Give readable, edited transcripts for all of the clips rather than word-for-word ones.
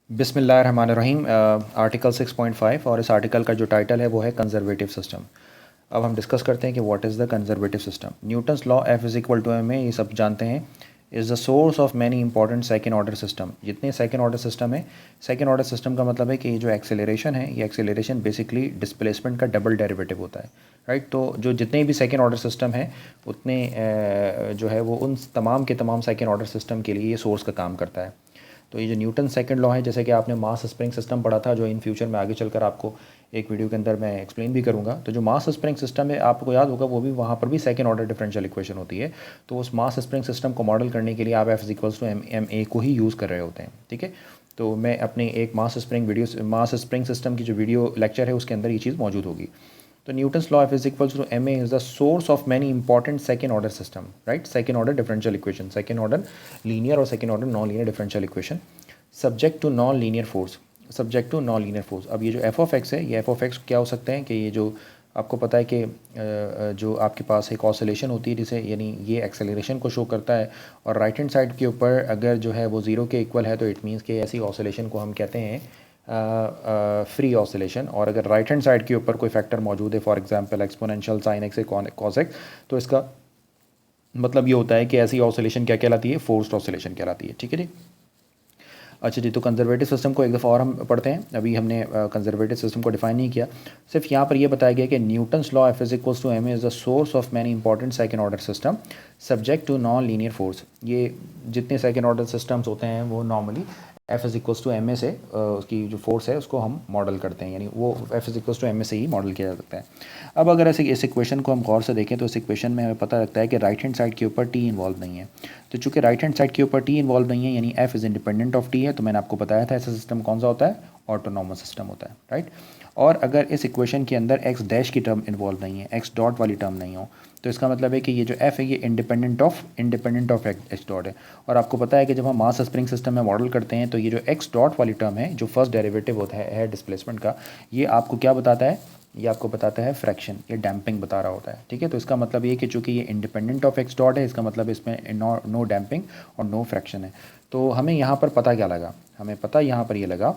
बिस्मिल्लाहिर्रहमानिर्रहीम। आर्टिकल 6.5 और इस आर्टिकल का जो टाइटल है वो है कंजर्वेटिव सिस्टम। अब हम डिस्कस करते हैं कि what is the conservative system. Newton's law f is equal to M a, ये सब जानते हैं, is the source of many important second order system. जितने सेकेंड ऑर्डर सिस्टम है, सेकेंड ऑर्डर सिस्टम का मतलब है कि ये जो एक्सेलरेशन है, ये एक्सेलरेशन बेसिकली डिस्प्लेसमेंट का डबल डेरिवेटिव होता है, राइट। तो जो जितने भी सेकेंड ऑर्डर सिस्टम है उतने जो है वो उन तमाम के तमाम सेकेंड ऑर्डर सिस्टम के लिए ये सोर्स का काम करता है। तो ये जो न्यूटन सेकंड लॉ है, जैसे कि आपने मास स्प्रिंग सिस्टम पढ़ा था, जो इन फ्यूचर में आगे चलकर आपको एक वीडियो के अंदर मैं एक्सप्लेन भी करूंगा। तो जो मास स्प्रिंग सिस्टम है, आपको याद होगा, वो भी वहाँ पर भी सेकंड ऑर्डर डिफरेंशियल इक्वेशन होती है। तो उस मास स्प्रिंग सिस्टम को मॉडल करने के लिए आप f equals to M A को ही यूज़ कर रहे होते हैं, ठीक है। तो मैं अपने एक मास स्प्रिंग सिस्टम की जो वीडियो लेक्चर है उसके अंदर ये चीज़ मौजूद होगी। तो Newton's law of is equals to M A is the source of many important second order system, right. Second order differential equation, second order linear और second order non linear differential equation, subject to non linear force, subject to non linear force. अब ये जो F of x है, ये F of x क्या हो सकते हैं कि ये जो आपको पता है कि जो आपके पास एक ऑसिलेशन होती है, जिसे यानी ये एक्सेलरेशन को शो करता है, और राइट हैंड साइड के ऊपर अगर जो है वो ज़ीरो के इक्वल है, तो इट मीन्स कि ऐसी ऑसिलेशन को हम कहते हैं फ्री ऑसिलेशन। और अगर राइट हैंड साइड के ऊपर कोई फैक्टर मौजूद है, for example exponential sine x cos x, तो इसका मतलब ये होता है कि ऐसी ऑसिलेशन क्या कहलाती है, फोर्स्ड ऑसिलेशन कहलाती है, ठीक है जी। अच्छा जी, तो कंजर्वेटिव सिस्टम को एक दफ़ा और हम पढ़ते हैं। अभी हमने कंजर्वेटिव सिस्टम को डिफाइन नहीं किया, सिर्फ यहाँ पर यह बताया गया कि Newton's law f is equals to m is the source of many important second order system subject to non linear force. ये जितने सेकंड ऑर्डर सिस्टम्स होते हैं वो normally f is equals to M a से उसकी जो force है उसको हम मॉडल करते हैं, यानी वो f is equals to M a से ही मॉडल किया जा सकता है। अब अगर ऐसे इस इक्वेशन को हम गौर से देखें तो इस इक्वेशन में हमें पता लगता है कि राइट हैंड साइड के ऊपर टी इन्वॉल्व नहीं है। तो चूंकि राइट हैंड साइड के ऊपर टी इन्वॉल्व नहीं है, यानी F is independent of T है, तो मैंने आपको बताया था ऐसा सिस्टम कौन सा होता है, ऑटोनॉमस सिस्टम होता है, राइट। और अगर इस इक्वेशन के अंदर एक्स डैश की टर्म इन्वॉल्व नहीं है, एक्स डॉट वाली टर्म नहीं हो, तो इसका मतलब है कि ये जो एफ है ये इंडिपेंडेंट ऑफ एक्स डॉट है। और आपको पता है कि जब हम मास स्प्रिंग सिस्टम में मॉडल करते हैं तो ये जो एक्स डॉट वाली टर्म है, जो फर्स्ट डेरिवेटिव होता है डिस्प्लेसमेंट का, ये आपको क्या बताता है, ये आपको बताता है फ्रैक्शन, ये डैम्पिंग बता रहा होता है, ठीक है। तो इसका मतलब ये कि चूंकि ये इंडिपेंडेंट ऑफ एक्स डॉट है, इसका मतलब इसमें नो डैम्पिंग और नो फ्रैक्शन है। तो हमें यहाँ पर पता क्या लगा, हमें पता यहाँ पर ये लगा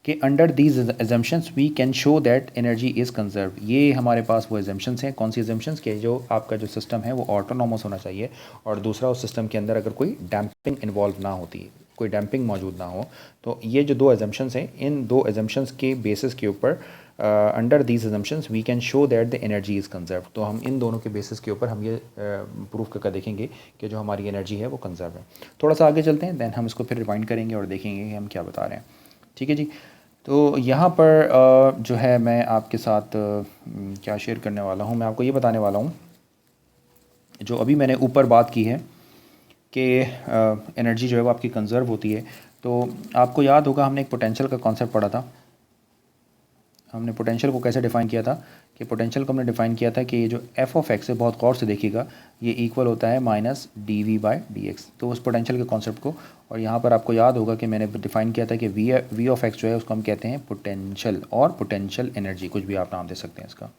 कि under these assumptions we can show that energy is conserve. ये हमारे पास वो एजम्पशंस हैं। कौन सी एजम्पशंस के, जो आपका जो सिस्टम है वो ऑटोनॉमस होना चाहिए, और दूसरा उस सिस्टम के अंदर अगर कोई डैम्पिंग इन्वॉल्व ना होती, कोई डैम्पिंग मौजूद ना हो। तो ये जो दो एजम्पशंस हैं, इन दो एजम्पशंस के बेसिस के ऊपर under these assumptions we can show that the energy is conserve. तो हम इन दोनों के बेसिस के ऊपर हम ये प्रूफ करके देखेंगे कि जो हमारी एनर्जी है वो कंजर्व है। थोड़ा सा आगे चलते हैं, दैन हम इसको फिर रिवाइंड करेंगे और देखेंगे कि हम क्या बता रहे हैं, ठीक है जी। तो यहाँ पर जो है मैं आपके साथ क्या शेयर करने वाला हूँ, मैं आपको ये बताने वाला हूँ, जो अभी मैंने ऊपर बात की है कि एनर्जी जो है वो आपकी कंजर्व होती है। तो आपको याद होगा हमने एक पोटेंशियल का कॉन्सेप्ट पढ़ा था। हमने पोटेंशियल को कैसे डिफ़ाइन किया था, कि पोटेंशियल को हमने डिफ़ाइन किया था कि ये जो एफ ऑफ एक्स है, बहुत गौर से देखिएगा, ये इक्वल होता है minus d we by D x. तो उस पोटेंशियल के कॉन्सेप्ट को, और यहाँ पर आपको याद होगा कि मैंने डिफ़ाइन किया था कि वी ऑफ एक्स जो है उसको हम कहते हैं पोटेंशियल, और पोटेंशियल एनर्जी, कुछ भी आप नाम दे सकते हैं इसका,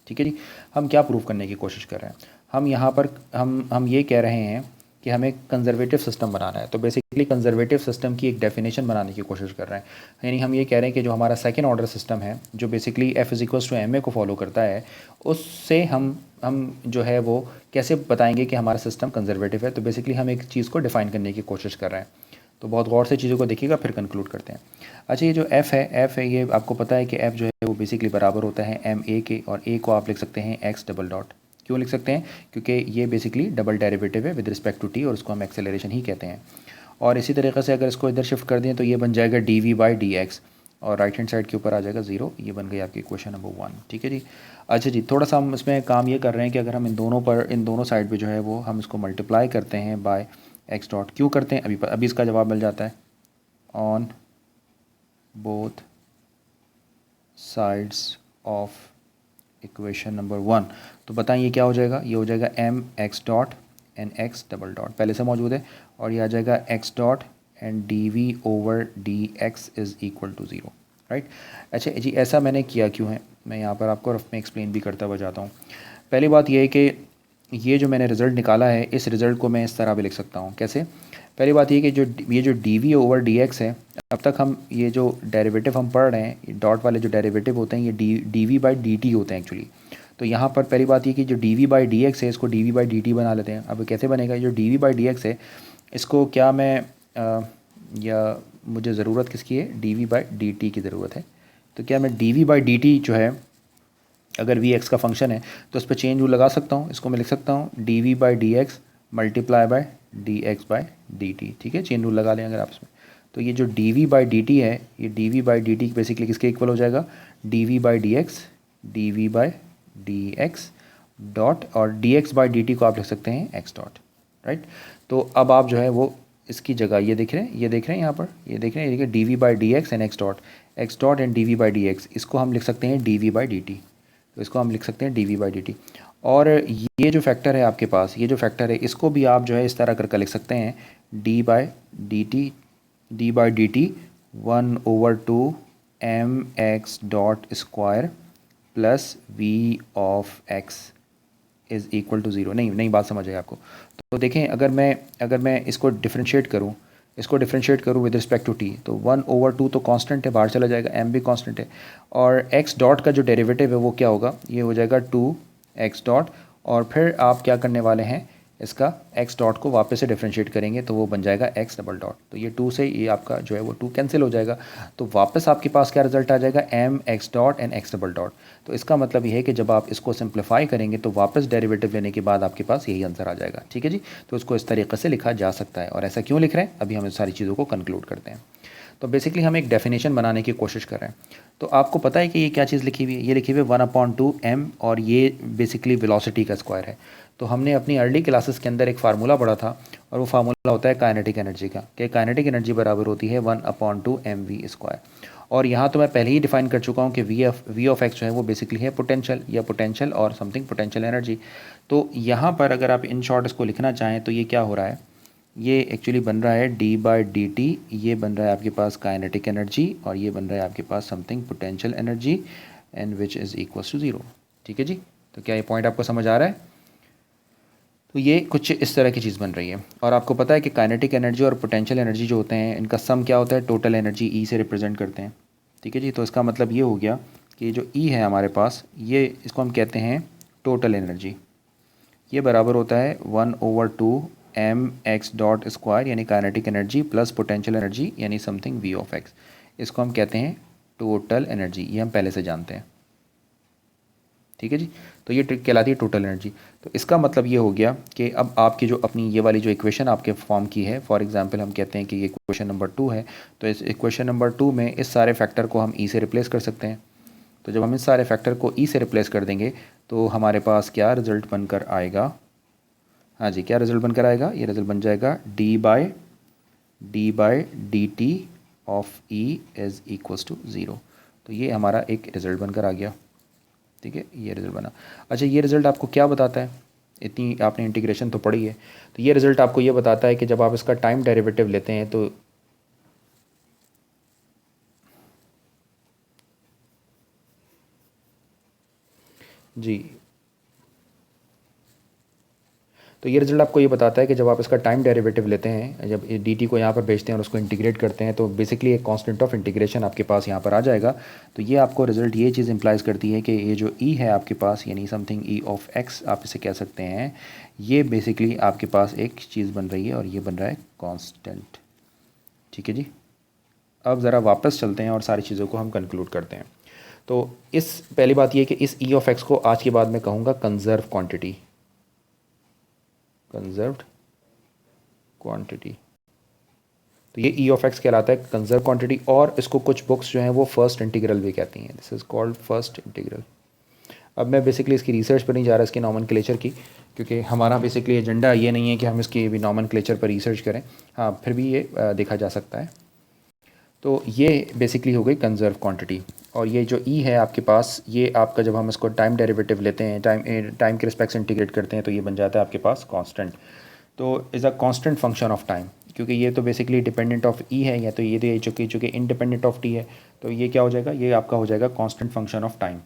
ठीक है जी। हम क्या प्रूव करने की कोशिश कर रहे हैं, हम यहाँ पर हम ये कह रहे हैं कि हमें कंजर्वेटिव सिस्टम बनाना है। तो बेसिकली कंजर्वेटिव सिस्टम की एक डेफिनेशन बनाने की कोशिश कर रहे हैं, यानी हम ये कह रहे हैं कि जो हमारा सेकेंड ऑर्डर सिस्टम है, जो basically f is equals to M A को फॉलो करता है, उससे हम जो है वो कैसे बताएंगे कि हमारा सिस्टम कंजर्वेटिव है। तो बेसिकली हम एक चीज़ को डिफ़ाइन करने की कोशिश कर रहे हैं। तो बहुत गौर से चीज़ों को देखिएगा, फिर कंक्लूड करते हैं। अच्छा, ये जो एफ़ है, ये आपको पता है कि एफ़ जो है वो बेसिकली बराबर होता है एम ए के, और ए को आप लिख सकते हैं एक्स डबल डॉट। क्यों लिख सकते हैं, क्योंकि ये बेसिकली डबल डेरिवेटिव है विद रिस्पेक्ट टू टी, और उसको हम एक्सेलरेशन ही कहते हैं। और इसी तरीके से अगर इसको इधर शिफ्ट कर दें तो ये बन जाएगा D we by D x, और राइट हैंड साइड के ऊपर आ जाएगा 0। ये बन गई आपकी इक्वेशन नंबर 1, ठीक है जी। अच्छा जी, थोड़ा सा हम इसमें काम ये कर रहे हैं कि अगर हम इन दोनों साइड पे जो है वो हम इसको मल्टीप्लाई करते हैं बाय एक्स डॉट। क्यों करते हैं, अभी इसका जवाब मिल जाता है, on both sides of equation number 1। तो बताएं ये क्या हो जाएगा, ये हो जाएगा m x dot and x double dot, पहले से मौजूद है, और ये आ जाएगा x dot and d v over d x is equal to 0, right. अच्छा जी, ऐसा मैंने किया क्यों है, मैं यहाँ पर आपको रफ में एक्सप्लेन भी करता हुआ जाता हूँ। पहली बात ये है कि ये जो मैंने रिज़ल्ट निकाला है, इस रिज़ल्ट को मैं इस तरह भी लिख सकता हूँ। कैसे, पहली बात ये कि ये जो D v over d x है, अब तक हम ये जो डेरिवेटिव हम पढ़ रहे हैं, ये डॉट वाले जो डेरिवेटिव होते हैं ये D we by D t होते हैं एक्चुअली। तो यहाँ पर पहली बात ये कि जो D we by D x है इसको d we by D t बना लेते हैं। अब कैसे बनेगा? जो D we by D x है इसको क्या मैं या मुझे ज़रूरत किसकी है? D we by D t की ज़रूरत है। तो क्या मैं d we by D t जो है, अगर वी एक्स का फंक्शन है तो उस पर चेंज रूल लगा सकता हूँ। इसको मैं लिख सकता हूँ d we by D x multiply by d x by D t. ठीक है, चेन रूल लगा लें अगर आप इसमें। तो ये जो D we by D T है, ये D we by D T basically किसके इक्वल हो जाएगा? D we by D X, D we by D X dot, और D x by D T को आप लिख सकते हैं एक्स डॉट, राइट। तो अब आप जो है वो इसकी जगह ये देख रहे हैं, ये देख रहे हैं यहाँ पर, ये देख रहे हैं, ये देखिए d we by D x and x dot and d we by D x, इसको हम लिख सकते हैं d we by D t. तो इसको हम लिख सकते हैं d we by D t. और ये जो फैक्टर है आपके पास, ये जो फैक्टर है इसको भी आप जो है इस तरह करके लिख सकते हैं d by D t, d by D t 1/2 m x dot square plus v of x is equal to zero. नहीं बात समझ आएगी आपको। तो देखें, अगर मैं इसको डिफ्रेंशिएट करूँ विद रिस्पेक्ट टू टी, तो 1/2 तो कांस्टेंट है, बाहर चला जाएगा, m भी कांस्टेंट है, और x डॉट का जो डेरिवेटिव है वो क्या होगा? ये हो जाएगा 2x डॉट, और फिर आप क्या करने वाले हैं, इसका x डॉट को वापस से डिफ्रेंशिएट करेंगे तो वो बन जाएगा x डबल डॉट। तो ये 2 से ये आपका जो है वो 2 कैंसिल हो जाएगा, तो वापस आपके पास क्या रिजल्ट आ जाएगा? m x dot and x double dot. तो इसका मतलब ये है कि जब आप इसको सिंप्लीफाई करेंगे तो वापस डेरिवेटिव लेने के बाद आपके पास यही आंसर आ जाएगा। ठीक है जी, तो इसको इस तरीके से लिखा जा सकता है। और ऐसा क्यों लिख रहे हैं, अभी हम इस सारी चीज़ों को कंक्लूड करते हैं। तो बेसिकली हम एक डेफिनेशन बनाने की कोशिश कर रहे हैं। तो आपको पता है कि ये क्या चीज़ लिखी हुई है? ये लिखी हुई है 1/2 m, और ये बेसिकली वेलोसिटी का स्क्वायर है। तो हमने अपनी अर्ली क्लासेस के अंदर एक फार्मूला पढ़ा था, और वो फार्मूला होता है काइनेटिक एनर्जी का, कि काइनेटिक एनर्जी बराबर होती है 1/2 mv स्क्वायर। और यहाँ तो मैं पहले ही डिफाइन कर चुका हूँ कि वी ऑफ एक्स जो है वो बेसिकली है पोटेंशियल, या पोटेंशियल और समथिंग पोटेंशियल एनर्जी। तो यहाँ पर अगर आप इन शॉर्ट इसको लिखना चाहें तो ये क्या हो रहा है, ये एक्चुअली बन रहा है डी बाई डी टी, ये बन रहा है आपके पास काइनेटिक एनर्जी, और ये बन रहा है आपके पास something potential energy, and which is equal to zero. ठीक है जी, तो क्या ये पॉइंट आपको समझ आ रहा है? तो ये कुछ इस तरह की चीज़ बन रही है। और आपको पता है कि काइनेटिक एनर्जी और पोटेंशियल एनर्जी जो होते हैं इनका सम क्या होता है? टोटल एनर्जी ई से रिप्रेजेंट करते हैं। ठीक है जी, तो इसका मतलब ये हो गया कि जो ई है हमारे पास, ये इसको हम कहते हैं टोटल एनर्जी। ये बराबर होता है 1/2 एम एक्स डॉट स्क्वायर, यानी kinetic energy plus potential energy यानी समथिंग वी ऑफ एक्स। इसको हम कहते हैं टोटल एनर्जी, ये हम पहले से जानते हैं। ठीक है जी, तो ये ट्रिक कहलाती है टोटल एनर्जी। तो इसका मतलब ये हो गया कि अब आपकी जो अपनी ये वाली जो इक्वेशन आपके फॉर्म की है, फॉर एग्जांपल हम कहते हैं कि ये इक्वेशन नंबर 2 है, तो इस इक्वेशन नंबर 2 में इस सारे फैक्टर को हम ई से रिप्लेस कर सकते हैं। तो जब हम इस सारे फैक्टर को ई से रिप्लेस कर देंगे तो हमारे पास क्या रिज़ल्ट बनकर आएगा? हाँ जी, क्या रिज़ल्ट बनकर आएगा? ये रिज़ल्ट बन जाएगा d by D T of e is equals to zero. तो ये हमारा एक रिज़ल्ट बनकर आ गया। ठीक है, ये रिज़ल्ट बना। अच्छा, ये रिज़ल्ट आपको क्या बताता है? इतनी आपने इंटीग्रेशन तो पढ़ी है, तो ये रिज़ल्ट आपको ये बताता है कि जब आप इसका टाइम डेरिवेटिव लेते हैं तो जी, तो ये रिज़ल्ट आपको ये बताता है कि जब आप इसका टाइम डेरिवेटिव लेते हैं, जब डी टी को यहाँ पर भेजते हैं और उसको इंटीग्रेट करते हैं, तो बेसिकली एक कांस्टेंट ऑफ इंटीग्रेशन आपके पास यहाँ पर आ जाएगा। तो ये आपको रिज़ल्ट ये चीज़ इंप्लाइज करती है कि ये जो ई है आपके पास, यानी समथिंग ई ऑफ एक्स आप इसे कह सकते हैं, ये बेसिकली आपके पास एक चीज़ बन रही है, और ये बन रहा है कॉन्स्टेंट। ठीक है जी, अब ज़रा वापस चलते हैं और सारी चीज़ों को हम कंक्लूड करते हैं। तो इस पहली बात ये कि इस ई ऑफ एक्स को आज के बाद मैं कहूँगा कंजर्व क्वांटिटी, कंजर्व्ड क्वांटिटी। तो ये ई ऑफ एक्स कहलाता है कंजर्व क्वांटिटी, और इसको कुछ बुक्स जो हैं वो फर्स्ट इंटीग्रल भी कहती हैं। This is called first integral. अब मैं बेसिकली इसकी रिसर्च पर नहीं जा रहा, इसकी नॉमेनक्लेचर की, क्योंकि हमारा बेसिकली एजेंडा ये नहीं है कि हम इसकी भी नॉमेनक्लेचर पर रिसर्च करें। हाँ, फिर भी ये देखा जा सकता है। तो ये बेसिकली हो गई कंजर्व क्वांटिटी। और ये जो ई है आपके पास, ये आपका जब हम इसको टाइम डेरिवेटिव लेते हैं, टाइम के रिस्पेक्ट से इंटीग्रेट करते हैं, तो ये बन जाता है आपके पास कांस्टेंट। तो is a constant function of time, क्योंकि ये तो बेसिकली डिपेंडेंट ऑफ ई है, या तो ये दे चूँकि इंडिपेंडेंट ऑफ टी है, तो ये क्या हो जाएगा? ये आपका हो जाएगा कांस्टेंट फंक्शन ऑफ टाइम।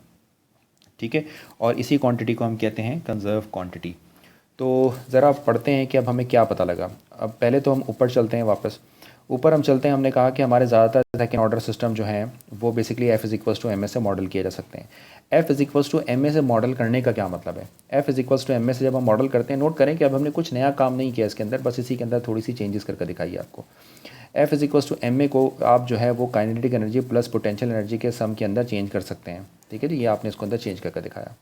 ठीक है, और इसी क्वांटिटी को हम कहते हैं कंजर्व क्वांटिटी। तो ज़रा पढ़ते हैं कि अब हमें क्या पता लगा। अब पहले तो हम ऊपर चलते हैं वापस, ऊपर हम चलते हैं, हमने कहा कि हमारे ज़्यादातर सेकेंड ऑर्डर सिस्टम जो हैं वो basically f is equals to M a से मॉडल किए जा सकते हैं। F is equals to M a से मॉडल करने का क्या मतलब है? F is equals to M a से जब हम मॉडल करते हैं, नोट करें कि अब हमने कुछ नया काम नहीं किया इसके अंदर, बस इसी के अंदर थोड़ी सी चेंजेस करके दिखाइए आपको। F is equals to M A को आप जो है वो kinetic energy plus potential energy के सम के अंदर चेंज कर सकते हैं। ठीक है जी, ये आपने इसको अंदर चेंज करके दिखाया,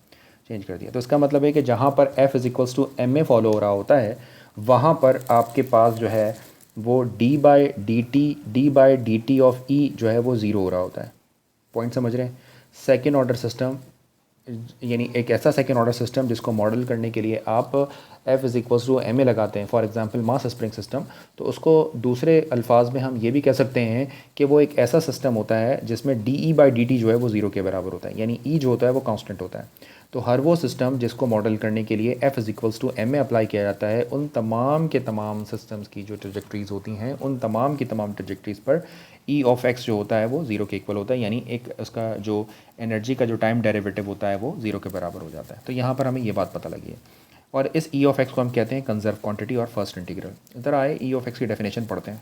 चेंज कर दिया। तो इसका मतलब है कि जहाँ पर f is equals to M a follow हो रहा होता है वहाँ पर आपके पास जो है वो D by D T of E जो है वो ज़ीरो हो रहा होता है। पॉइंट समझ रहे हैं? सेकेंड ऑर्डर सिस्टम यानी एक ऐसा सेकेंड ऑर्डर सिस्टम जिसको मॉडल करने के लिए आप f is equals to M a लगाते हैं, for example mass spring system, तो उसको दूसरे अल्फाज में हम ये भी कह सकते हैं कि वो एक ऐसा सिस्टम होता है जिसमें D E by D t जो है वो ज़ीरो के बराबर होता है, यानी ई जो होता है वो कांस्टेंट होता है। तो हर वो सिस्टम जिसको मॉडल करने के लिए f is equals to M a apply किया जाता है, उन तमाम के तमाम सिस्टम्स की जो ट्रेजेक्ट्रीज़ होती हैं, उन तमाम की तमाम ट्रेजेक्ट्रीज़ पर ई ऑफ एक्स जो होता है वो ज़ीरो के इक्वल होता है, यानी एक उसका जो एनर्जी का जो टाइम डेरिवेटिव होता है वो ज़ीरो के बराबर हो जाता है। तो यहाँ पर हमें ये बात पता लगी है, और इस ई ऑफ एक्स को हम कहते हैं कंजर्व क्वांटिटी और फर्स्ट इंटीग्रल। इधर आए ई ऑफ एक्स की डेफिनेशन पढ़ते हैं।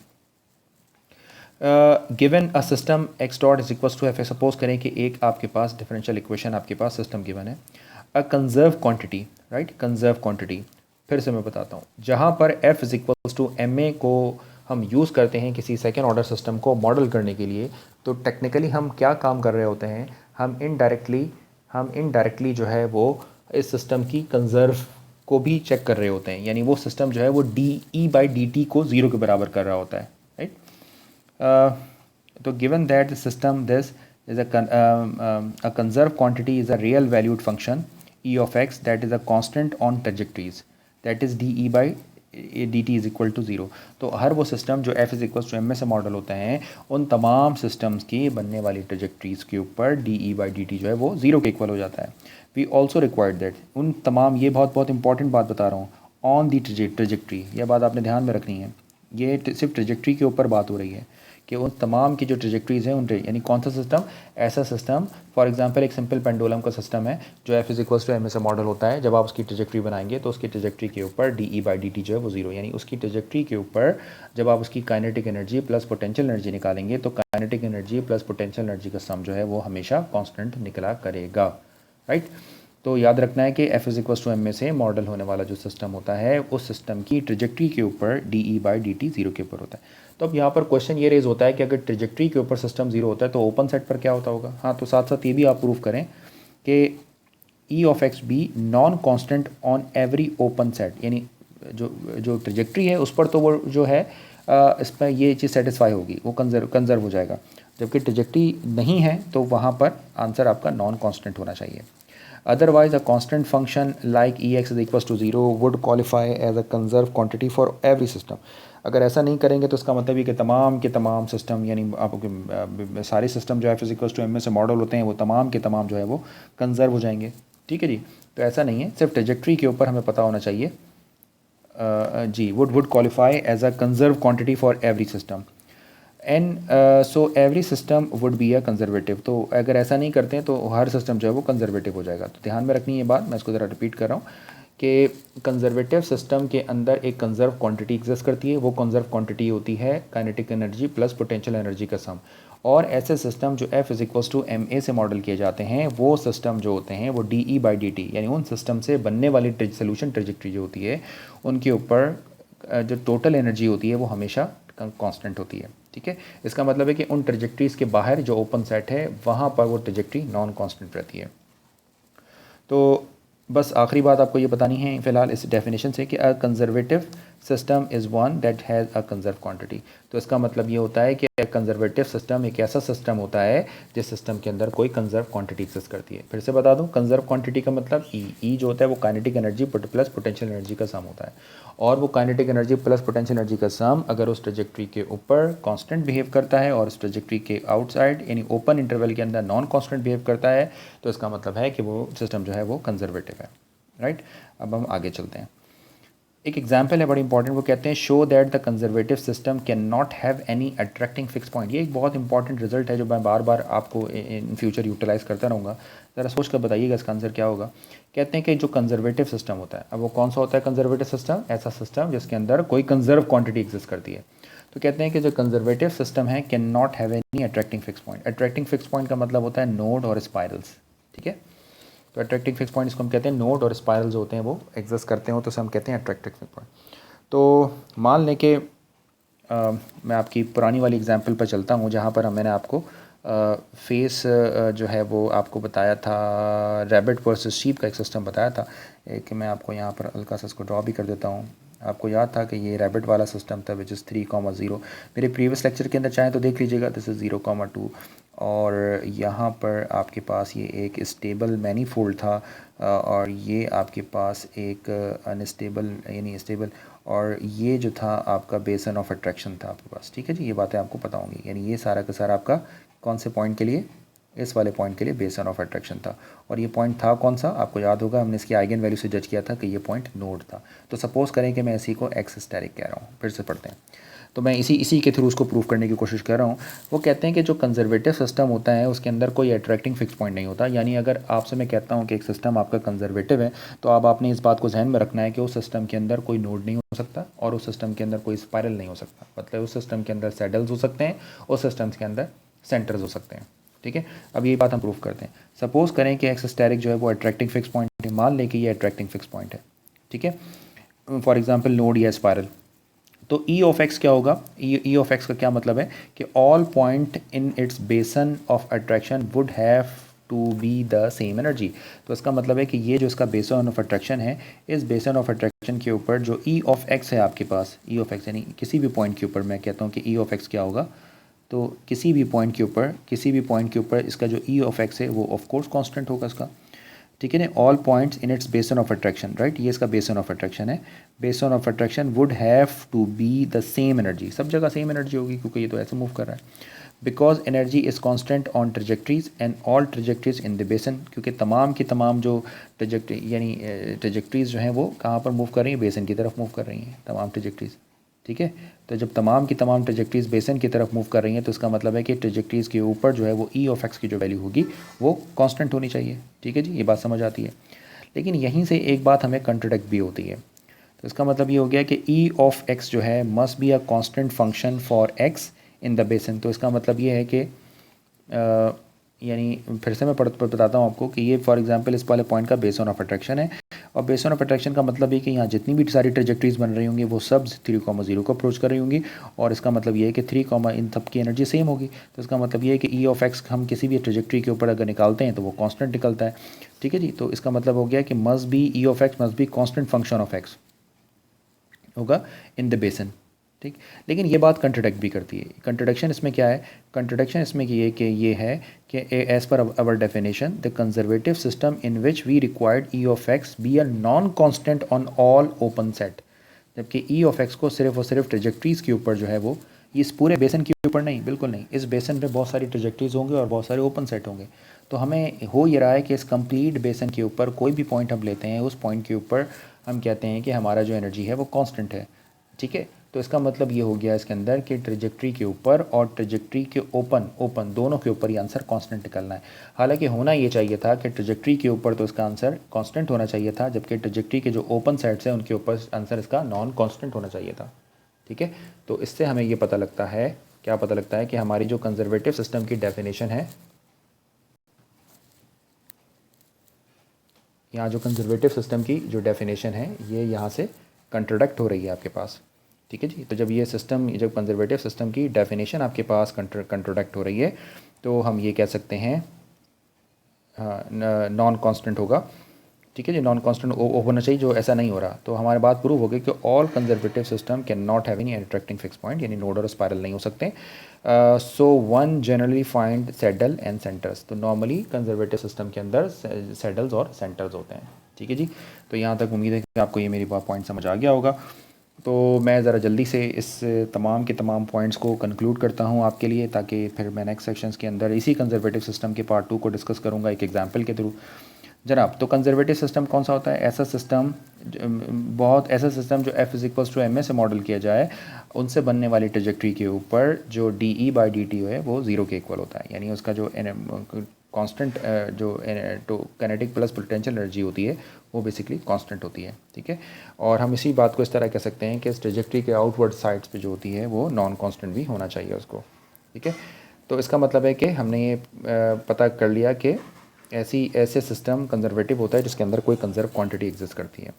Given a system x dot is equals to f a, suppose करें कि एक आपके पास डिफरेंशियल इक्वेशन आपके पास सिस्टम गिवन है, a conserve quantity, right, conserve quantity. फिर से मैं बताता हूँ, जहाँ पर F is equals to M A को हम यूज़ करते हैं किसी सेकेंड ऑर्डर सिस्टम को मॉडल करने के लिए, तो टेक्निकली हम क्या काम कर रहे होते हैं, हम इनडायरेक्टली जो है वो इस सिस्टम की कंजर्व को भी चेक कर रहे होते हैं, यानी वो सिस्टम जो है वो D E by D T को ज़ीरो के बराबर कर रहा होता है, राइट। तो given that the system this is a conserved quantity is a real valued function e of x that is a constant on trajectories, that is de by dt is equal to 0। तो हर वो system जो f is equal to M a से model होते हैं, उन तमाम systems की बनने वाली ट्रेजेक्ट्रीज के ऊपर D E by D t जो है वो ज़ीरो के इक्वल हो जाता है। वी ऑल्सो रिक्वायर्ड दैट, उन तमाम, ये बहुत इंपॉर्टेंट बात बता रहा हूँ, ऑन दी ट्रेजेक्ट्री, यह बात आपने ध्यान में रखनी है, ये सिर्फ ट्रेजेक्ट्री के ऊपर बात हो रही है कि उन तमाम की जो ट्रेजेक्ट्रीज़ हैं उन, यानी कौन सा सिस्टम, ऐसा सिस्टम, फॉर एग्जांपल एक सिंपल पेंडुलम का सिस्टम है जो f is equals to M a से मॉडल होता है, जब आप उसकी ट्रेजेक्ट्री बनाएंगे तो उसकी ट्रेजेक्ट्री के ऊपर D E by D t जो है वो ज़ीरो, यानी उसकी ट्रेजेक्ट्री के ऊपर जब आप उसकी kinetic energy plus potential energy निकालेंगे तो kinetic energy plus potential energy का सम जो है वो हमेशा कॉन्स्टेंट निकला करेगा, राइट। तो याद रखना है कि f is equals to M a से मॉडल होने वाला जो सिस्टम होता है उस सिस्टम की ट्रेजेक्ट्री के ऊपर D E by D T zero के ऊपर होता है। तो अब यहाँ पर क्वेश्चन ये रेज होता है कि अगर ट्रेजेक्ट्री के ऊपर सिस्टम ज़ीरो होता है तो ओपन सेट पर क्या होता होगा। हाँ, तो साथ साथ ये भी आप प्रूव करें कि e of x be non constant on every open set, यानी जो ट्रेजेक्ट्री है उस पर तो वो जो है इस पर ये चीज़ सेटिस्फाई होगी, वो कंजर्व हो जाएगा, जबकि ट्रेजेक्ट्री नहीं है तो वहाँ पर आंसर आपका नॉन कॉन्स्टेंट होना चाहिए। Otherwise, a constant function like ex is equals to 0 would qualify as a conserved quantity for every system। अगर ऐसा नहीं करेंगे तो इसका मतलब ये कि तमाम के तमाम सिस्टम, यानी आपके सारे सिस्टम जो है f equals to M a से मॉडल होते हैं वो तमाम के तमाम जो है वो कंजर्व हो जाएंगे। ठीक है जी, तो ऐसा नहीं है, सिर्फ ट्रेजेक्ट्री के ऊपर हमें पता होना चाहिए जी, would qualify as a conserve quantity for every system and so every system would be a conservative. तो अगर ऐसा नहीं करते हैं तो हर सिस्टम जो है वो कंजर्वेटिव हो जाएगा। तो ध्यान में रखनी ये बात, मैं इसको ज़रा रिपीट कर रहा हूँ कि कंजर्वेटिव सिस्टम के अंदर एक कंजर्व क्वांटिटी एग्जिस्ट करती है, वो कंजर्व क्वांटिटी होती है kinetic energy plus potential energy का सम। और ऐसे सिस्टम जो f is equals to M a से मॉडल किए जाते हैं, वो सिस्टम जो होते हैं वो D E by D T, यानी उन सिस्टम से बनने वाली सोल्यूशन ट्रेजेक्ट्री जो होती है उनके ऊपर जो टोटल एनर्जी होती है वो हमेशा कांस्टेंट होती है। ठीक है, इसका मतलब है कि उन ट्रेजेक्ट्रीज़ के बाहर जो ओपन सेट है वहाँ पर वो ट्रेजेक्ट्री नॉन कांस्टेंट रहती है। तो बस आखिरी बात आपको ये बतानी है फ़िलहाल इस डेफिनेशन से कि a conservative system is one that has a conserve quantity. तो इसका मतलब ये होता है कि कंजर्वेटिव सिस्टम एक ऐसा सिस्टम होता है जिस सिस्टम के अंदर कोई कंजर्व क्वांटिटी एग्जिस्ट करती है। फिर से बता दूं, कंजर्व क्वांटिटी का मतलब ई जो होता है वो kinetic energy plus potential energy का सम होता है, और वो kinetic energy plus potential energy का सम अगर उस ट्रेजेक्ट्री के ऊपर कांस्टेंट बिहेव करता है और उस ट्रेजेक्ट्री के आउटसाइड यानी ओपन इंटरवल के अंदर नॉन कांस्टेंट बिहेव करता है, तो इसका मतलब है कि वो सिस्टम जो है वो कंजर्वेटिव है, राइट। अब हम आगे चलते हैं। एक एग्जाम्पल है बड़ी इंपॉर्टेंट, वो कहते हैं show that the conservative system can not have any attracting fix point. ये एक बहुत इंपॉर्टेंट रिजल्ट है जो मैं बार बार आपको इन फ्यूचर यूटिलाइज करता रहूँगा। ज़रा सोच कर बताइएगा इसका आंसर क्या होगा। कहते हैं कि जो कंजर्वेटिव सिस्टम होता है, अब वो कौन सा होता है कंजर्वेटिव सिस्टम, ऐसा सिस्टम जिसके अंदर कोई कंजर्व क्वांटिटी एग्जिस्ट करती है। तो कहते हैं कि जो कंजर्वेटिव सिस्टम है can not have any attracting fix point. Attracting fix point का मतलब होता है नोड और स्पाइरल्स, ठीक है। तो अट्रैक्टिंग फिक्स पॉइंट इसको हम कहते हैं नोड और स्पाइरल्स होते हैं वो एग्जिस्ट करते हो तो उसे हम कहते हैं अट्रैक्टिव फिक्स पॉइंट। तो मान लें कि मैं आपकी पुरानी वाली एग्जांपल पर चलता हूँ जहाँ पर मैंने आपको फेस जो है वो आपको बताया था, रैबिट वर्सेस शीप का एक सिस्टम बताया था। एक मैं आपको यहाँ पर हल्का सा इसको ड्रॉ भी कर देता हूँ। आपको याद था कि ये रैबिट वाला सिस्टम था विच इज़ 3,0। मेरे प्रीवियस लेक्चर के अंदर चाहें तो देख लीजिएगा, दिस इज़ 0,2। और यहाँ पर आपके पास ये एक स्टेबल मैनीफोल्ड था और ये आपके पास एक अनस्टेबल यानी स्टेबल, और ये जो था आपका बेसन ऑफ अट्रैक्शन था आपके पास, ठीक है जी। ये बातें आपको पता होंगी, यानी ये सारा का सारा आपका कौन से पॉइंट के लिए, इस वाले पॉइंट के लिए बेसन ऑफ अट्रैक्शन था। और ये पॉइंट था कौन सा, आपको याद होगा हमने इसकी आइगन वैल्यू से जज किया था कि ये पॉइंट नोड था। तो सपोज़ करें कि मैं इसी को एक्स स्टेरिक कह रहा हूँ, फिर से पढ़ते हैं। तो मैं इसी के थ्रू उसको प्रूव करने की कोशिश कर रहा हूँ। वो कहते हैं कि जो कंजर्वेटिव सिस्टम होता है उसके अंदर कोई अट्रैक्टिंग फिक्स पॉइंट नहीं होता। यानी अगर आपसे मैं कहता हूँ कि एक सिस्टम आपका कंजर्वेटिव है तो अब आपने इस बात को जहन में रखना है कि उस सिस्टम के अंदर कोई नोड नहीं हो सकता और उस सिस्टम के अंदर कोई स्पायरल नहीं हो सकता। मतलब उस सिस्टम के अंदर सैडल्स हो सकते हैं, उस सिस्टम के अंदर सेंटर्स हो सकते हैं, ठीक है। अब ये बात हम प्रूव करते हैं। सपोज़ करें कि एक्स स्टेरिक जो है वो अट्रैक्टिंग फिक्स पॉइंट है, मान लें कि ये अट्रैक्टिंग फिक्स पॉइंट है, ठीक है। फॉर एग्जांपल नोड या स्पायरल। तो ई ऑफ एक्स क्या होगा, ई ऑफ एक्स का क्या मतलब है कि all point in its basin of attraction would have to be the same energy. तो इसका मतलब है कि ये जो इसका बेसन ऑफ अट्रैक्शन है, इस बेसन ऑफ अट्रैक्शन के ऊपर जो ई ऑफ एक्स है आपके पास, ई ऑफ एक्स यानी किसी भी पॉइंट के ऊपर मैं कहता हूँ कि ई ऑफ एक्स क्या होगा, तो किसी भी पॉइंट के ऊपर इसका जो ई ऑफ एक्स है वो ऑफ कोर्स कांस्टेंट होगा इसका, ठीक है ना। All points in its basin of attraction, right, ये इसका बेसन ऑफ अट्रैक्शन है। Basin of attraction would have to be the same energy, सब जगह सेम एनर्जी होगी क्योंकि ये तो ऐसे मूव कर रहा है। Because energy is constant on trajectories and all trajectories in the बेसन, क्योंकि तमाम की तमाम जो ट्रेजेक्ट्री यानी ट्रेजेक्ट्रीज जो हैं वो कहाँ पर मूव कर रही हैं, बेसन की तरफ मूव कर रही हैं तमाम ट्रेजेक्ट्रीज, ठीक है। तो जब तमाम की तमाम ट्रेजेक्ट्रीज बेसन की तरफ मूव कर रही हैं तो इसका मतलब है कि ट्रेजेक्ट्रीज के ऊपर जो है वो ई ऑफ एक्स की जो वैल्यू होगी वो कांस्टेंट होनी चाहिए, ठीक है जी। ये बात समझ आती है। लेकिन यहीं से एक बात हमें कंट्रोडिक्ट भी होती है। तो इसका मतलब ये हो गया कि ई ऑफ एक्स जो है must be a constant function for x in the बेसन। तो इसका मतलब ये है कि यानी फिर से मैं बताता हूँ आपको कि ये फॉर एग्जांपल इस वाले पॉइंट का बेसन ऑफ अट्रैक्शन है और बेसन ऑफ अट्रैक्शन का मतलब ये कि यहाँ जितनी भी सारी ट्रेजेक्ट्रीज बन रही होंगी वो सब 3,0 को अप्रोच कर रही होंगी और इसका मतलब ये है कि 3, इन सब की एनर्जी सेम होगी। तो इसका मतलब ये है कि ई ऑफ एक्स हम किसी भी ट्रेजेक्ट्री के ऊपर अगर निकालते हैं तो वो कांस्टेंट निकलता है, ठीक है जी। तो इसका मतलब हो गया कि must be e of x must be constant function of x होगा इन द बेसन, ठीक। लेकिन ये बात कंट्रोडिक्ट भी करती है। कंट्रोडिक्शन इसमें क्या है, कंट्रोडिक्शन इसमें ये है कि एज पर our definition the conservative system in which we required e of x be a non constant on all open set, जबकि ई ऑफ एक्स को सिर्फ और सिर्फ ट्रेजेक्ट्रीज के ऊपर जो है वो, इस पूरे बेसन के ऊपर नहीं, बिल्कुल नहीं, इस बेसन में बहुत सारी ट्रेजेक्ट्रीज होंगे और बहुत सारे ओपन सेट होंगे। तो हमें हो ये रहा है कि इस कंप्लीट बेसन के ऊपर कोई भी पॉइंट हम लेते हैं उस पॉइंट के ऊपर हम कहते हैं कि हमारा जो एनर्जी है वो कांस्टेंट है, ठीक है। तो इसका मतलब ये हो गया इसके अंदर कि ट्रेजेक्ट्री के ऊपर और ट्रेजेक्ट्री के ओपन दोनों के ऊपर ये आंसर कांस्टेंट निकलना है। हालांकि होना ये चाहिए था कि ट्रेजेक्ट्री के ऊपर तो इसका आंसर कांस्टेंट होना चाहिए था, जबकि ट्रेजेक्ट्री के जो ओपन साइड्स हैं उनके ऊपर आंसर इसका नॉन कांस्टेंट होना चाहिए था, ठीक है। तो इससे हमें ये पता लगता है, क्या पता लगता है कि हमारी जो कंजर्वेटिव सिस्टम की डेफिनेशन है, यहाँ जो कंजर्वेटिव सिस्टम की जो डेफिनेशन है ये यहाँ से कंट्रोडिक्ट हो रही है आपके पास, ठीक है जी। तो जब ये सिस्टम, जब कंजर्वेटिव सिस्टम की डेफिनेशन आपके पास कंट्रोडिक्ट हो रही है तो हम ये कह सकते हैं नॉन कांस्टेंट होगा, ठीक है जी। नॉन कांस्टेंट होना चाहिए, जो ऐसा नहीं हो रहा। तो हमारी बात प्रूव हो गई कि all conservative system can not have any attracting fix point, यानी नोड और स्पायरल नहीं हो सकते। So one generally find saddle and centres. तो नॉर्मली कंजर्वेटिव सिस्टम के अंदर सैडल्स और सेंटर्स होते हैं, ठीक है जी। तो यहाँ तक उम्मीद है कि आपको ये मेरी बात पॉइंट समझ आ गया होगा। तो मैं ज़रा जल्दी से इस तमाम के तमाम पॉइंट्स को कंक्लूड करता हूँ आपके लिए, ताकि फिर मैं नेक्स्ट सेक्शंस के अंदर इसी कंजर्वेटिव सिस्टम के पार्ट 2 को डिस्कस करूँगा एक एग्जांपल के थ्रू। जनाब, तो कंजर्वेटिव सिस्टम कौन सा होता है? ऐसा सिस्टम जो f is equals to M a से मॉडल किया जाए, उनसे बनने वाली ट्रेजेक्ट्री के ऊपर जो D E by D T है वो ज़ीरो के इक्वल होता है, यानी उसका जो कांस्टेंट जो तो काइनेटिक प्लस पोटेंशियल एनर्जी होती है वो बेसिकली कांस्टेंट होती है, ठीक है। और हम इसी बात को इस तरह कह सकते हैं कि इस ट्रेजेक्ट्री के आउटवर्ड साइड्स पे जो होती है वो नॉन कांस्टेंट भी होना चाहिए उसको, ठीक है। तो इसका मतलब है कि हमने ये पता कर लिया कि ऐसे सिस्टम कंजर्वेटिव होता है जिसके अंदर कोई कंजर्व क्वांटिटी एग्जिस्ट करती है।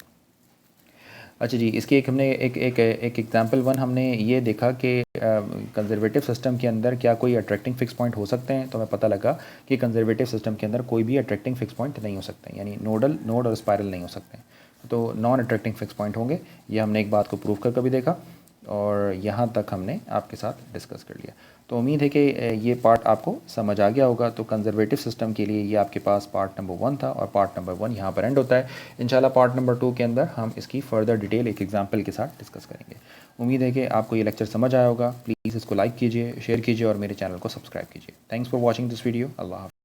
अच्छा जी, इसकी एक हमने एक एग्जांपल वन हमने ये देखा कि कंजर्वेटिव सिस्टम के अंदर क्या कोई अट्रैक्टिंग फिक्स पॉइंट हो सकते हैं, तो हमें पता लगा कि कंजर्वेटिव सिस्टम के अंदर कोई भी अट्रैक्टिंग फिक्स पॉइंट नहीं हो सकते, यानी नोड और स्पायरल नहीं हो सकते, तो नॉन अट्रैक्टिंग फिक्स पॉइंट होंगे। ये हमने एक बात को प्रूव कर कभी देखा और यहाँ तक हमने आपके साथ डिस्कस कर लिया। तो उम्मीद है कि ये पार्ट आपको समझ आ गया होगा। तो कंजर्वेटिव सिस्टम के लिए ये आपके पास पार्ट नंबर 1 था और पार्ट नंबर 1 यहाँ पर एंड होता है। इंशाल्लाह पार्ट नंबर 2 के अंदर हम इसकी फर्दर डिटेल एक एग्जांपल के साथ डिस्कस करेंगे। उम्मीद है कि आपको ये लेक्चर समझ आया होगा। प्लीज़ इसको लाइक कीजिए, शेयर कीजिए और मेरे चैनल को सब्सक्राइब कीजिए। Thanks for watching this video. अल्लाह हाफ़िज़।